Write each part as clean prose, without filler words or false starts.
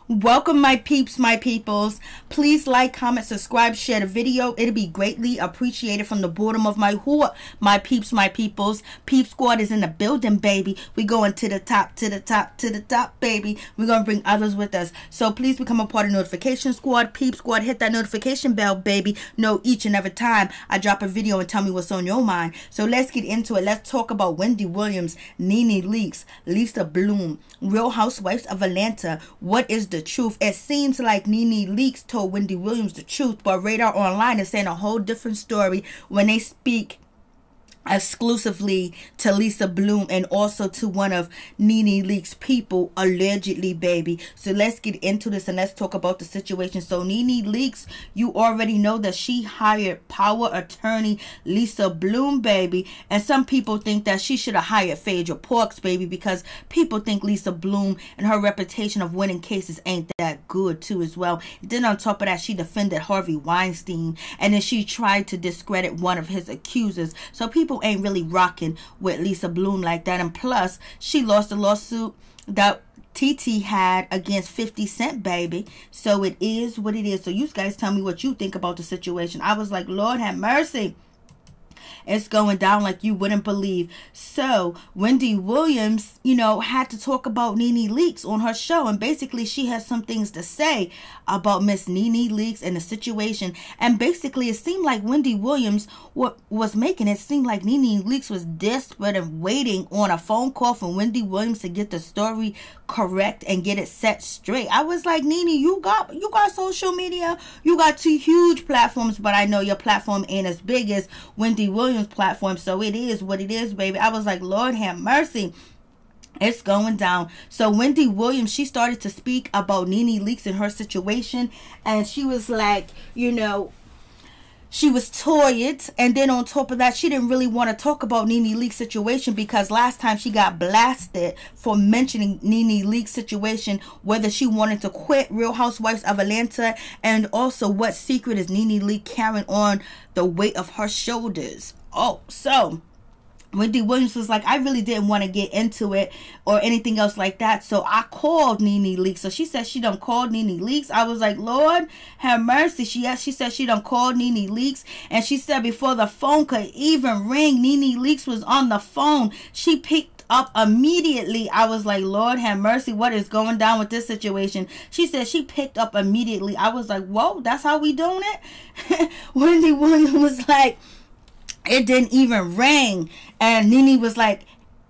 Welcome my peeps, my peoples. Please like, comment, subscribe, share the video. It'll be greatly appreciated from the bottom of my heart. My peeps, my peoples. Peep Squad is in the building, baby. We going to the top, to the top, to the top, baby. We're going to bring others with us. So please become a part of Notification Squad. Peep Squad, hit that notification bell, baby. Know each and every time I drop a video and tell me what's on your mind. So let's get into it. Let's talk about Wendy Williams, NeNe Leakes, Lisa Bloom, Real Housewives of Atlanta. What is the truth? It seems like NeNe Leakes told Wendy Williams the truth, but Radar Online is saying a whole different story when they speak exclusively to Lisa Bloom and also to one of NeNe Leakes' people, allegedly, baby. So let's get into this and let's talk about the situation. So NeNe Leakes, you already know that she hired power attorney Lisa Bloom, baby, and some people think that she should have hired Phaedra Parks, baby, because people think Lisa Bloom and her reputation of winning cases ain't that good too as well. Then on top of that, she defended Harvey Weinstein, and then she tried to discredit one of his accusers. So people ain't really rocking with Lisa Bloom like that. And plus, she lost a lawsuit that TT had against 50 Cent, baby. So it is what it is. So you guys tell me what you think about the situation. I was like, Lord have mercy. It's going down like you wouldn't believe. So Wendy Williams, had to talk about NeNe Leakes on her show. And basically she has some things to say about Miss NeNe Leakes and the situation. And basically it seemed like Wendy Williams was making it seem like NeNe Leakes was desperate and waiting on a phone call from Wendy Williams to get the story correct and get it set straight. I was like, NeNe, you got social media. You got two huge platforms, but I know your platform ain't as big as Wendy Williams' platform, so it is what it is, baby. I was like, Lord have mercy. It's going down. So Wendy Williams, she started to speak about NeNe Leakes and her situation, and she was like, she was tired, and then on top of that, she didn't really want to talk about NeNe Leakes' situation because last time she got blasted for mentioning NeNe Leakes' situation, whether she wanted to quit Real Housewives of Atlanta, and also what secret is NeNe Leakes carrying on the weight of her shoulders. Oh, so Wendy Williams was like, I really didn't want to get into it or anything else like that. So I called NeNe Leakes. So she said she done called NeNe Leakes. I was like, Lord have mercy. She said she done called NeNe Leakes. And she said before the phone could even ring, NeNe Leakes was on the phone. She picked up immediately. I was like, Lord have mercy, what is going down with this situation? She said she picked up immediately. I was like, whoa, that's how we doing it? Wendy Williams was like, it didn't even ring. And NeNe was like,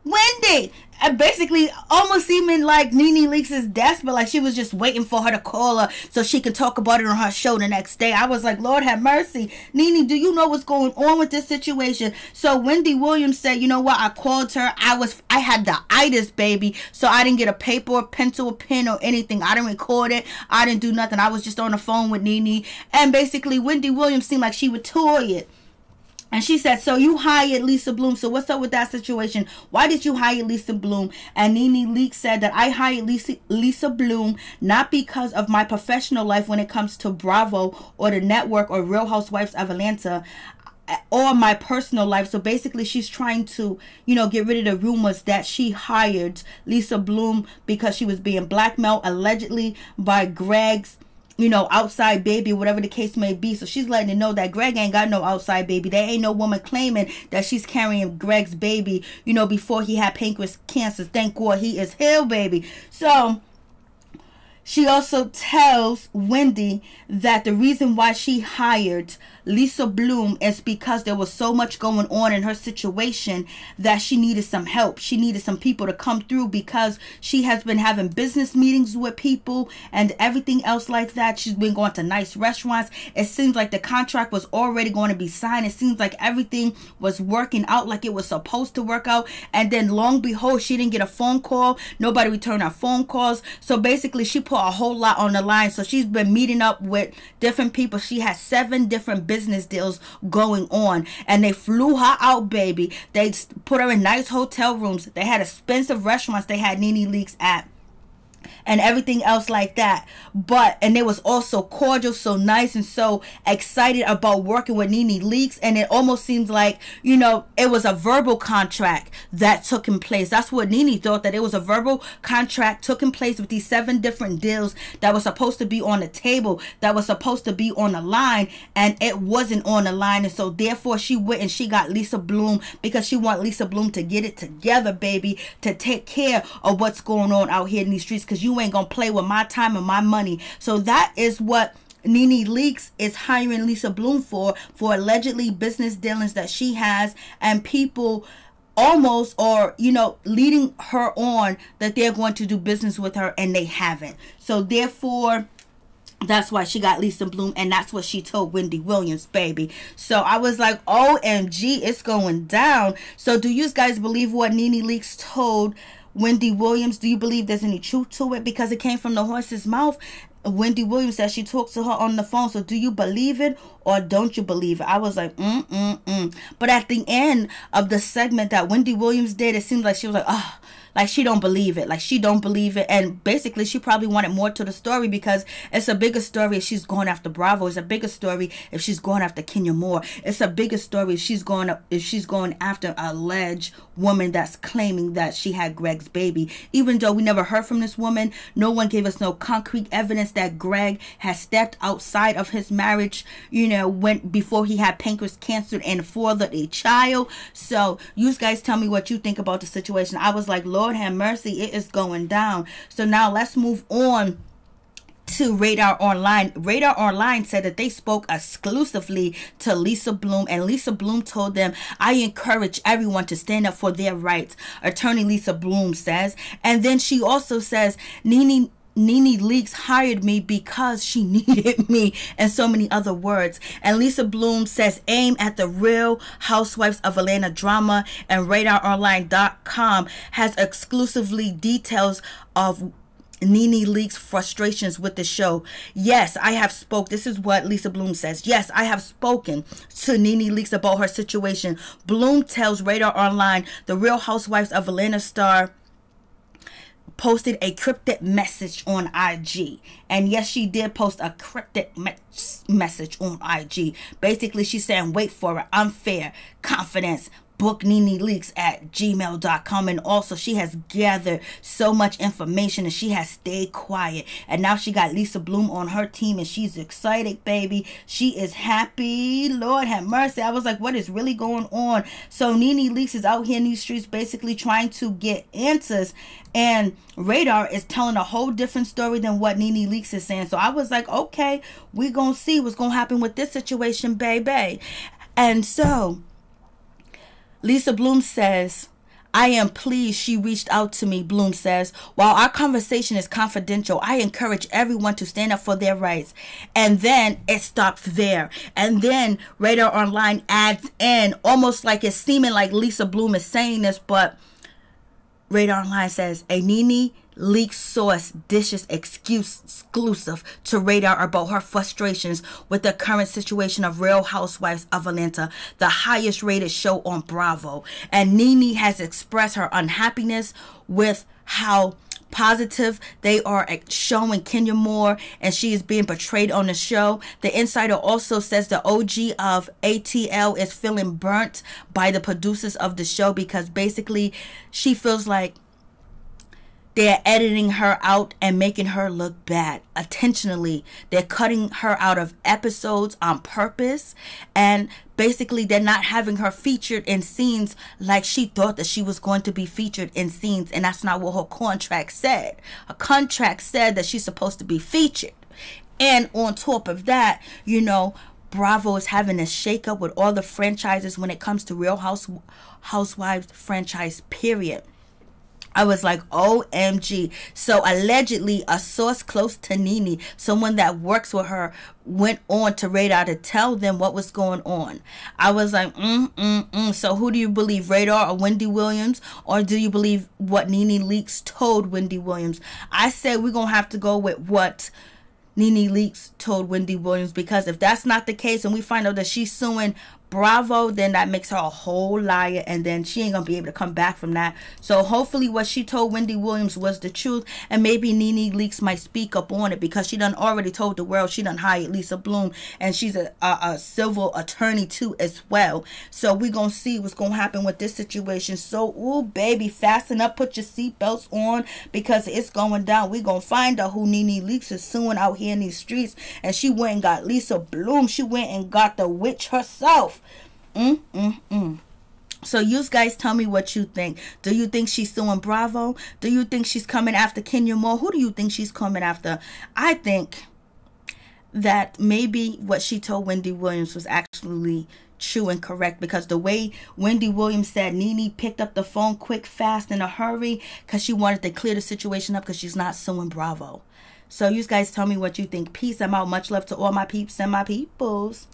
Wendy, and basically almost seeming like NeNe Leakes is desperate, like she was just waiting for her to call her so she could talk about it on her show the next day. I was like, Lord have mercy. NeNe, do you know what's going on with this situation? So Wendy Williams said, you know what, I called her. I had the itis, baby, so I didn't get a paper or pencil or pen or anything. I didn't record it. I didn't do nothing. I was just on the phone with NeNe. And basically Wendy Williams seemed like she was tired. And she said, so you hired Lisa Bloom. So what's up with that situation? Why did you hire Lisa Bloom? And NeNe Leakes said that I hired Lisa Bloom not because of my professional life when it comes to Bravo or the network or Real Housewives of Atlanta, or my personal life. So basically she's trying to, get rid of the rumors that she hired Lisa Bloom because she was being blackmailed allegedly by Greg's outside baby, whatever the case may be. So she's letting it know that Greg ain't got no outside baby. There ain't no woman claiming that she's carrying Greg's baby, before he had pancreas cancer. Thank God he is healed, baby. So she also tells Wendy that the reason why she hired Lisa Bloom is because there was so much going on in her situation that she needed some help. She needed some people to come through because she has been having business meetings with people and everything else like that. She's been going to nice restaurants. It seems like the contract was already going to be signed. It seems like everything was working out like it was supposed to work out. And then long behold, she didn't get a phone call. Nobody returned her phone calls. So basically she put a whole lot on the line. So she's been meeting up with different people. She has 7 different business deals going on, and they flew her out, baby. They put her in nice hotel rooms. They had expensive restaurants they had NeNe Leakes at. and everything else like that. But, and they was all so cordial, so nice, and so excited about working with NeNe Leakes. And it almost seems like, you know, it was a verbal contract that took in place. That's what NeNe thought, that it was a verbal contract took in place with these 7 different deals that was supposed to be on the table, that was supposed to be on the line, and it wasn't on the line. And so therefore she went and she got Lisa Bloom, because she want Lisa Bloom to get it together, baby, to take care of what's going on out here in these streets, because you ain't gonna play with my time and my money. So that is what NeNe Leakes is hiring Lisa Bloom for allegedly business dealings that she has, and people almost, or you know, leading her on that they're going to do business with her, and they haven't. So therefore, that's why she got Lisa Bloom, and that's what she told Wendy Williams, baby. So I was like, OMG, it's going down. So do you guys believe what NeNe Leakes told Wendy Williams? Do you believe there's any truth to it? Because it came from the horse's mouth. Wendy Williams said she talked to her on the phone. So do you believe it or don't you believe it? I was like, But at the end of the segment that Wendy Williams did, it seemed like she was like, oh, like she don't believe it. Like she don't believe it. And basically she probably wanted more to the story, because it's a bigger story if she's going after Bravo. It's a bigger story if she's going after Kenya Moore. It's a bigger story if she's going after an alleged woman that's claiming that she had Greg's baby. Even though we never heard from this woman, no one gave us no concrete evidence that Greg has stepped outside of his marriage, you know, before he had pancreas cancer and fathered a child. So you guys tell me what you think about the situation. I was like, Lord have mercy, it is going down. So now let's move on to Radar Online. Radar Online said that they spoke exclusively to Lisa Bloom, and Lisa Bloom told them, I encourage everyone to stand up for their rights, attorney Lisa Bloom says. And then she also says, NeNe Leakes hired me because she needed me, and so many other words. And Lisa Bloom says, aim at the Real Housewives of Atlanta drama, and RadarOnline.com has exclusively details of NeNe Leakes' frustrations with the show. Yes, I have spoke. This is what Lisa Bloom says. Yes, I have spoken to NeNe Leakes about her situation. Bloom tells Radar Online the Real Housewives of Atlanta star posted a cryptic message on IG. And yes, she did post a cryptic message on IG. Basically, she's saying, wait for it, unfair, confidence, book NeNe Leakes at gmail.com. And also she has gathered so much information and she has stayed quiet, and now she got Lisa Bloom on her team and she's excited, baby. She is happy. Lord have mercy. I was like, what is really going on? So NeNe Leakes is out here in these streets basically trying to get answers, and Radar is telling a whole different story than what NeNe Leakes is saying. So I was like, okay, we're gonna see what's gonna happen with this situation, baby. And so Lisa Bloom says, I am pleased she reached out to me. Bloom says, while our conversation is confidential, I encourage everyone to stand up for their rights. And then it stops there. And then Radar Online adds in, almost like it's seeming like Lisa Bloom is saying this, but Radar Online says, a NeNe Leakes source dishes exclusive to Radar about her frustrations with the current situation of Real Housewives of Atlanta, the highest rated show on Bravo. And NeNe has expressed her unhappiness with how positive they are showing Kenya Moore, and she is being portrayed on the show. The insider also says the OG of ATL is feeling burnt by the producers of the show, because basically she feels like they're editing her out and making her look bad intentionally. They're cutting her out of episodes on purpose, and basically they're not having her featured in scenes like she thought that she was going to be featured in scenes, and that's not what her contract said. Her contract said that she's supposed to be featured. And on top of that, you know, Bravo is having a shakeup with all the franchises when it comes to Real Housewives franchise, period. I was like, OMG. So allegedly, a source close to NeNe, someone that works with her, went on to Radar to tell them what was going on. I was like, So who do you believe, Radar or Wendy Williams? Or do you believe what NeNe Leakes told Wendy Williams? I said we're going to have to go with what NeNe Leakes told Wendy Williams, because if that's not the case and we find out that she's suing Bravo, then that makes her a whole liar, and then she ain't gonna be able to come back from that. So hopefully what she told Wendy Williams was the truth, and maybe NeNe Leakes might speak up on it, because she done already told the world she done hired Lisa Bloom, and she's a civil attorney too as well. So we gonna see what's gonna happen with this situation. So ooh baby, fasten up, put your seatbelts on, because it's going down. We gonna find out who NeNe Leakes is suing out here in these streets. And she went and got Lisa Bloom. She went and got the witch herself. So you guys tell me what you think. Do you think she's suing Bravo? Do you think she's coming after Kenya Moore? Who do you think she's coming after? I think that maybe what she told Wendy Williams was actually true and correct, because the way Wendy Williams said NeNe picked up the phone quick, fast, in a hurry, because she wanted to clear the situation up, because she's not suing Bravo. So you guys tell me what you think. Peace. I'm out. Much love to all my peeps and my peoples.